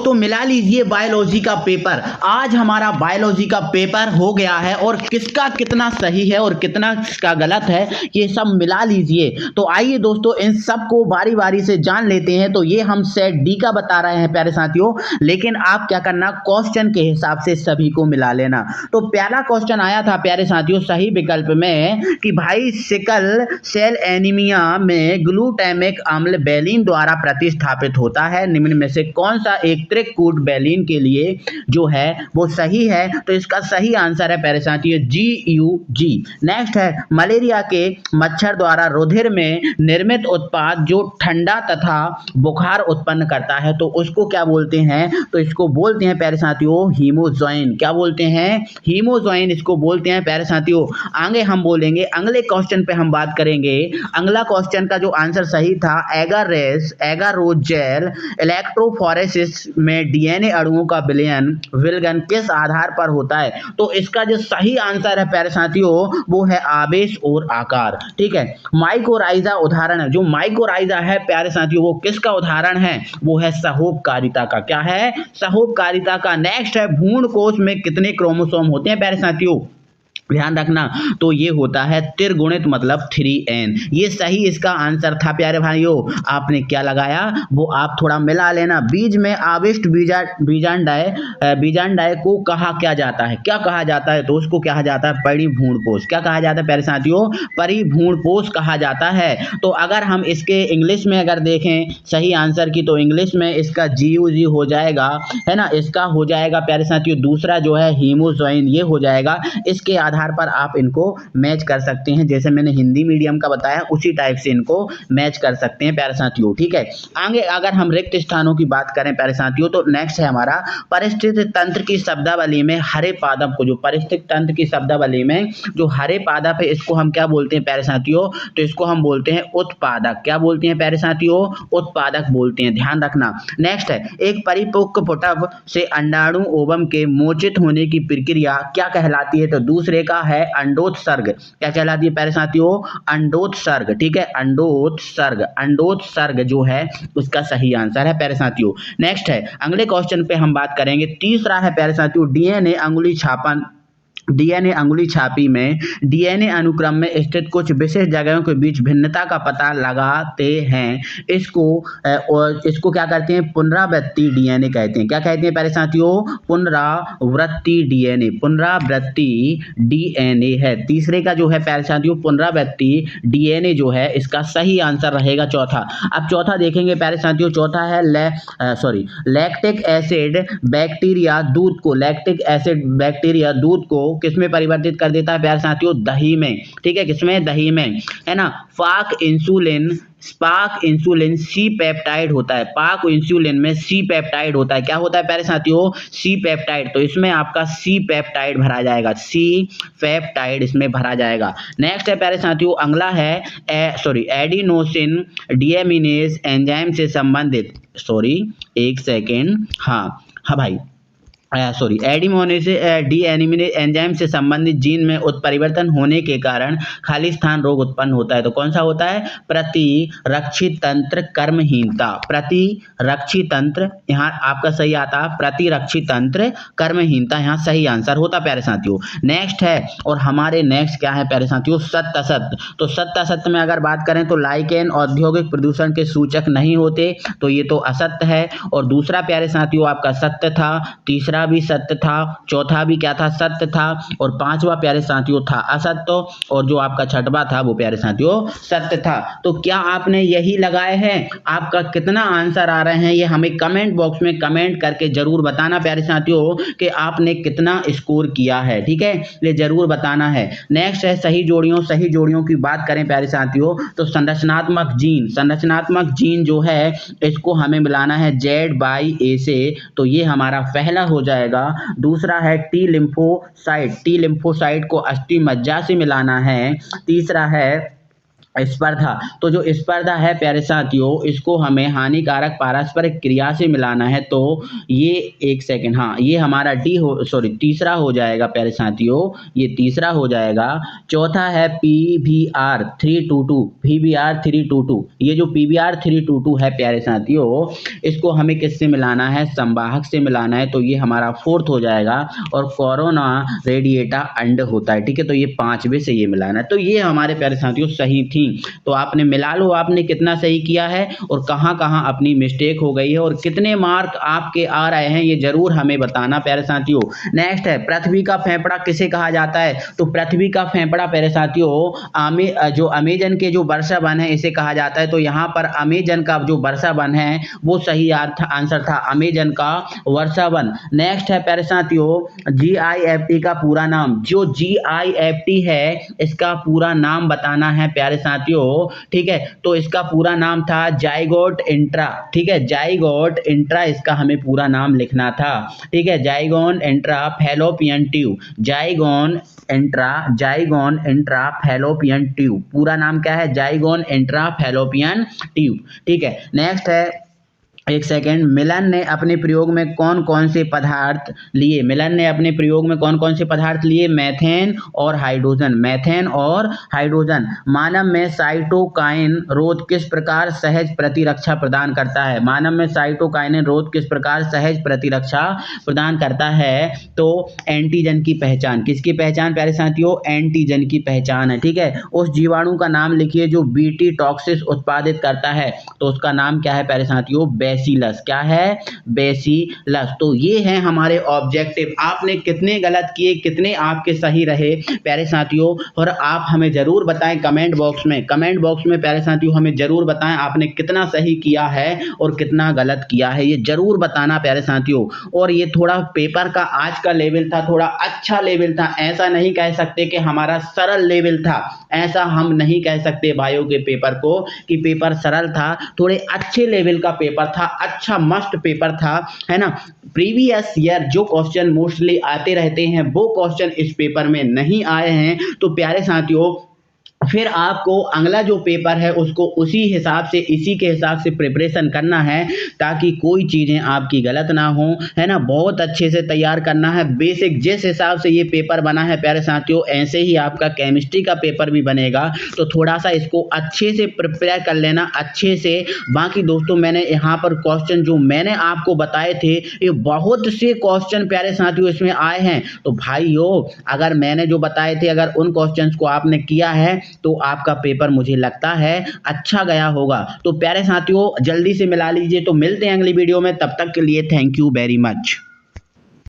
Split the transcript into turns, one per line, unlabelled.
तो मिला लीजिए बायोलॉजी का पेपर। आज हमारा बायोलॉजी का पेपर हो गया है और किसका कितना सही है और कितना इसका गलत है ये सब मिला लीजिए। तो आइए दोस्तों इन सब को बारी बारी से जान लेते हैं। तो ये हम सेट डी का बता रहे हैं प्यारे साथियों, लेकिन आप क्या करना क्वेश्चन के हिसाब से सभी को मिला लेना। तो पहला क्वेश्चन आया था प्यारे साथियों सही विकल्प में कि भाई सिकल सेल एनीमिया में ग्लूटामिक अम्ल बैलिन द्वारा प्रतिस्थापित होता है, निम्न में से कौन सा एक त्रिकूट बैलिन के लिए जो है वो सही है। तो इसका सही आंसर है प्यारे साथियों GUG। नेक्स्ट है मलेरिया के मच्छर द्वारा रुधिर में निर्मित उत्पाद जो ठंडा तथा बुखार उत्पन्न करता है तो उसको क्या बोलते हैं। तो इसको बोलते हैं प्यारे साथियों हीमोजॉइन। क्या बोलते हैं? हीमोजॉइन इसको बोलते हैं प्यारे साथियों। आगे हम बोलेंगे अगले क्वेश्चन पे हम बात करेंगे। अगला क्वेश्चन का जो आंसर सही था एगारोज जेल इलेक्ट्रोफोरेसिस में डीएनए अणुओं का विलयन किस आधार पर होता है। तो इसका जो सही आंसर है प्यारे साथियों वो है आवेश और आकार। ठीक है, माइकोराइजा उदाहरण है। जो माइकोराइजा है प्यारे साथियों वो किसका उदाहरण है? वो है सहोपकारिता का। क्या है? सहोपकारिता का। नेक्स्ट है भ्रूण कोश में कितने क्रोमोसोम होते हैं प्यारे साथियों? ध्यान रखना, तो ये होता है त्रिगुणित मतलब 3n। ये सही इसका आंसर था प्यारे भाइयों। आपने क्या लगाया वो आप थोड़ा मिला लेना। बीज में आविष्ट बीजांडाए को कहा क्या जाता है? क्या कहा जाता है? तो उसको कहा जाता है परिभ्रूणपोष। क्या कहा जाता है प्यारे साथियों? परिभ्रूणपोष कहा जाता है। तो अगर हम इसके इंग्लिश में अगर देखें सही आंसर की तो इंग्लिश में इसका GUG हो जाएगा, है ना। इसका हो जाएगा प्यारे साथियों दूसरा जो है हीमोजॉइन, ये हो जाएगा। इसके आधार पर आप इनको मैच कर सकते हैं, जैसे मैंने हिंदी मीडियम का बताया उसी टाइप से इनको मैच कर सकते हैं प्यारे साथियों। ठीक है, आगे अगर हम रिक्त स्थानों की बात करें प्यारे साथियों तो नेक्स्ट है हमारा परिस्थिति तंत्र की शब्दावली में हरे पादप को। जो परिस्थिति तंत्र की शब्दावली में जो हरे पादप है इसको हम क्या बोलते हैं प्यारे साथियों? तो इसको हम बोलते हैं उत्पादक। क्या बोलते हैं प्यारे साथियों? उत्पादक बोलते हैं, ध्यान रखना। नेक्स्ट है एक परिपक्व पुटभ से अंडाणु ओवम के मोचित होने की प्रक्रिया क्या कहलाती है? तो दूसरे का है अंडोत्सर्ग। क्या कहलाती है प्यारे साथियों? अंडोत्सर्ग। ठीक है, अंडोत्सर्ग जो है उसका सही आंसर है प्यारे साथियों। नेक्स्ट है अगले क्वेश्चन पे हम बात करेंगे। तीसरा है प्यारे साथियों डीएनए अंगुली छापी में डीएनए अनुक्रम में स्थित कुछ विशेष जगहों के बीच भिन्नता का पता लगाते हैं। इसको क्या कहते हैं? पुनरावृत्ति डीएनए कहते हैं। क्या कहते हैं प्यारे साथियों? पुनरावृत्ति डीएनए है। तीसरे का जो है प्यारे साथियों पुनरावृत्ति डीएनए जो है इसका सही आंसर रहेगा चौथा। अब चौथा देखेंगे प्यारे साथियों। चौथा है लैक्टिक एसिड बैक्टीरिया दूध को किसमें परिवर्तित कर देता है प्यारे साथियों? दही में। ठीक है, किसमें? दही में, है ना। पाक इंसुलिन सी पेप्टाइड होता है। पाक इंसुलिन में सी पेप्टाइड होता है। क्या होता है प्यारे साथियों? C peptide. तो इसमें आपका सी पेप्टाइड भरा जाएगा, सी पेप्टाइड इसमें भरा जाएगा। नेक्स्ट है प्यारे साथियों अगला है एडिनोसिन डीएमिनेज एंजाइम से संबंधित एक सेकेंड। हाँ भाई डीएमिनेज एंजाइम से संबंधित जीन में उत्परिवर्तन होने के कारण खाली स्थान रोग उत्पन्न होता है। तो कौन सा होता है? प्रतिरक्षी तंत्र कर्महीनता। प्रतिरक्षी तंत्र यहाँ आपका सही आता है, प्रतिरक्षी तंत्र कर्महीनता यहाँ सही आंसर होता प्यारे साथियों। नेक्स्ट है और हमारे नेक्स्ट क्या है प्यारे साथियों? सत्य असत्य। तो सत्य असत्य में अगर बात करें तो लाइकेन औद्योगिक प्रदूषण के सूचक नहीं होते, तो ये तो असत्य है। और दूसरा प्यारे साथियों आपका सत्य था, तीसरा भी सत्य था, चौथा भी क्या था? सत्य था, और पांचवा प्यारे साथियों था असत्य, और जो आपका छठवां था वो प्यारे साथियों सत्य था। तो क्या आपने यही लगाए हैं? आपका कितना आंसर आ रहे हैं ये हमें कमेंट बॉक्स में कमेंट करके जरूर बताना प्यारे साथियों कि आपने कितना स्कोर किया है। ठीक है, ये जरूर बताना है। नेक्स्ट है सही जोड़ियों की बात करें प्यारे साथियों तो संरचनात्मक जीन जो है इसको हमें मिलाना है Z/A से, तो ये हमारा पहला हो जाएगा। दूसरा है टी लिम्फोसाइट को अस्थि मज्जा से मिलाना है। तीसरा है स्पर्धा। तो जो स्पर्धा है प्यारे साथियों, इसको हमें हानिकारक पारस्परिक क्रिया से मिलाना है। तो ये एक सेकंड, हाँ ये हमारा डी हो, सॉरी तीसरा हो जाएगा प्यारे साथियों, ये तीसरा हो जाएगा। चौथा है PBr 322, PBr 322। ये जो PBr 322 है प्यारे साथियों, इसको हमें किससे मिलाना है? संवाहक से मिलाना है। तो ये हमारा फोर्थ हो जाएगा। और कोरोना रेडिएटा अंड होता है, ठीक है। तो ये 5वें से ये मिलाना है। तो ये हमारे प्यारे साथियों सही थी। तो आपने मिला लो, आपने कितना सही किया है और कहां कहां अपनी मिस्टेक हो गई है और कितने मार्क आपके आ रहे हैं, ये जरूर हमें बताना प्यारे साथियों। नेक्स्ट है, पृथ्वी का फेफड़ा किसे कहा जाता है? तो पृथ्वी का फेफड़ा प्यारे साथियों जो अमेजन के जो वर्षा वन है इसे कहा जाता है। तो यहाँ पर अमेजन का जो वर्षा वन है वो सही आंसर था, अमेजन का वर्षा वन। नेक्स्ट है प्यारे साथियों, GIFT का पूरा नाम। जो GIFT है इसका पूरा नाम बताना है प्यारे साथियों, ठीक है। तो इसका पूरा नाम था जाइगोट इंट्रा, ठीक है, जाइगोट इंट्रा इसका हमें पूरा नाम लिखना था, ठीक है। Zygote intra fallopian tube, zygote intra fallopian tube, पूरा नाम क्या है? जाइगोन इंट्रा फैलोपियन ट्यूब, ठीक है। नेक्स्ट है, एक सेकेंड, मिलन ने अपने प्रयोग में कौन कौन से पदार्थ लिए? मिलन ने अपने प्रयोग में कौन कौन से पदार्थ लिए? मेथेन और हाइड्रोजन, मेथेन और हाइड्रोजन। मानव में साइटोकाइन रोध किस प्रकार सहज प्रतिरक्षा प्रदान करता है? मानव में साइटोकाइन रोध किस प्रकार सहज प्रतिरक्षा प्रदान करता है? तो एंटीजन की पहचान। किसकी पहचान प्यारे साथियों? एंटीजन की पहचान है, ठीक है। उस जीवाणु का नाम लिखिए जो बीटी टॉक्सिस उत्पादित करता है। तो उसका नाम क्या है प्यारे साथियों? बेसिलस। क्या है? बेसिलस। तो ये हैं हमारे ऑब्जेक्टिव। आपने कितने गलत किए, कितने आपके सही रहे प्यारे साथियों? और आप हमें जरूर बताएं कमेंट बॉक्स में, प्यारे साथियों हमें जरूर बताएं आपने कितना सही किया है और कितना गलत किया है, ये जरूर बताना प्यारे साथियों। और ये थोड़ा पेपर का आज का लेवल था, थोड़ा अच्छा लेवल था। ऐसा नहीं कह सकते कि हमारा सरल लेवल था, ऐसा हम नहीं कह सकते बायो के पेपर को कि पेपर सरल था। थोड़े अच्छे लेवल का पेपर था, अच्छा मस्त पेपर था, है ना। प्रीवियस ईयर जो क्वेश्चन मोस्टली आते रहते हैं वो क्वेश्चन इस पेपर में नहीं आए हैं। तो प्यारे साथियों फिर आपको अगला जो पेपर है उसको उसी हिसाब से, इसी के हिसाब से प्रिपरेशन करना है ताकि कोई चीज़ें आपकी गलत ना हो, है ना। बहुत अच्छे से तैयार करना है। बेसिक जिस हिसाब से ये पेपर बना है प्यारे साथियों, ऐसे ही आपका केमिस्ट्री का पेपर भी बनेगा। तो थोड़ा सा इसको अच्छे से प्रिपेयर कर लेना, अच्छे से। बाकी दोस्तों मैंने यहाँ पर क्वेश्चन जो मैंने आपको बताए थे, ये बहुत से क्वेश्चन प्यारे साथियों इसमें आए हैं। तो भाइयों अगर मैंने जो बताए थे, अगर उन क्वेश्चंस को आपने किया है तो आपका पेपर मुझे लगता है अच्छा गया होगा। तो प्यारे साथियों जल्दी से मिला लीजिए। तो मिलते हैं अगली वीडियो में, तब तक के लिए थैंक यू वेरी मच।